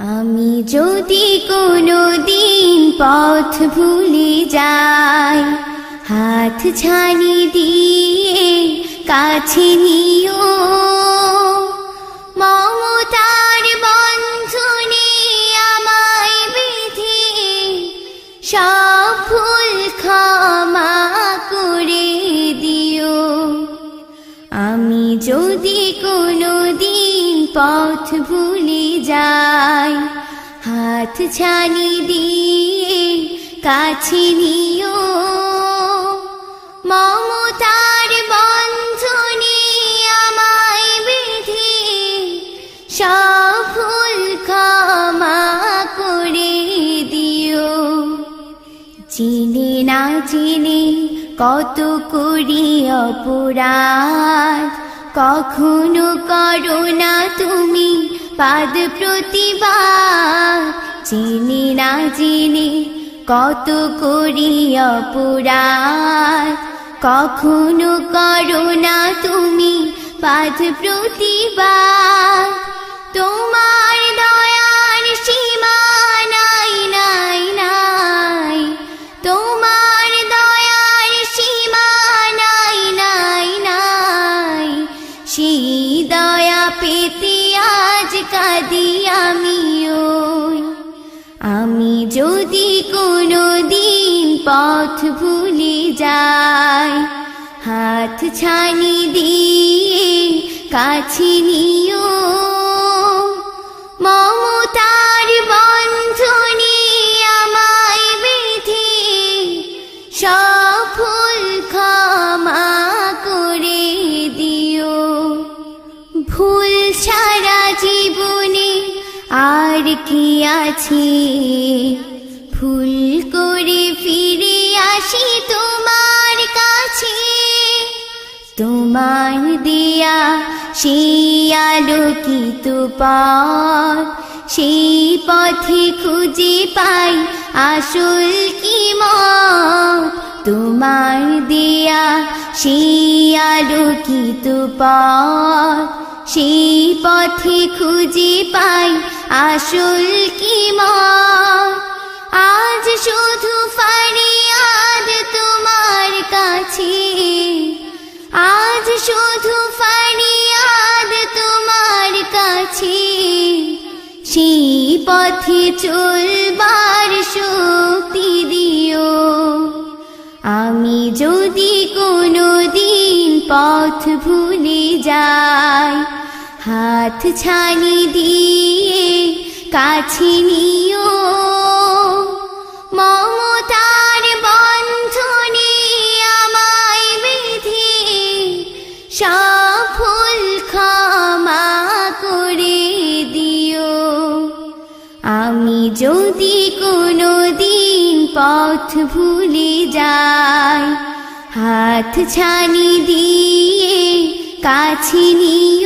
আমি যদি কোনো দিন পথ ভুলে যাই, হাত ছানি দিয়ে কাছে নিও, মমতার বন্ধনে আমায় বেঁধে সব ভুল ক্ষমা করে দিও। আমি যদি কোনো দিন পথ ভুলে যাই, হাত ছানি দিয়ে কাছে নিও, মমতার বন্ধনে আমায় বেঁধে সব ভুল ক্ষমা করে দিও। চিনে না চিনে কত করি অপরাধ, কখনো করো না তুমি পাদ প্রতিবাদ। চিনি না চিনি কত করি অপরাধ, কখনো করো না তুমি পাদ প্রতিবাদ। তোমার দয়ার সীমা নাই নাই নাই, তোমার দয়ার সীমা নাই নাই নাই। সেই দয়া পেতে আজ কাঁদি আমিও। আমি যদি কোনো দিন পথ ভুলে যাই, হাত ছানি দিয়ে কাছে নিও, মমতার বন্ধনে আমায় বেঁধে সব ভুল ক্ষমা করে দিও। ভুল ছাড়া জীবনে আর কি আছে, ভুল করে ফিরে আসি তোমার কাছে। তোমার দেয়া সেই আলোকিত পথ, সেই পথে খুঁজে পাই আসল কি মত। তোমার দেয়া সেই আলোকিত পথ, সেই পথে খুঁজে পাই আসল কি মত। আজ শুধু ফরিয়াদ তোমার কাছে, আজ শুধু ফরিয়াদ তোমার কাছে। সেই পথে চলবার শক্তি দিও। আমি যদি কোনো দিন পথ ভুলে যাই, হাত ছানি দিয়ে কাছে নিও, মমতার বন্ধনে আমায় বেঁধে সব ভুল ক্ষমা করে দিও। আমি যদি কোনো দিন পথ ভুলে যাই, হাত ছানি দিয়ে কাছে নিও।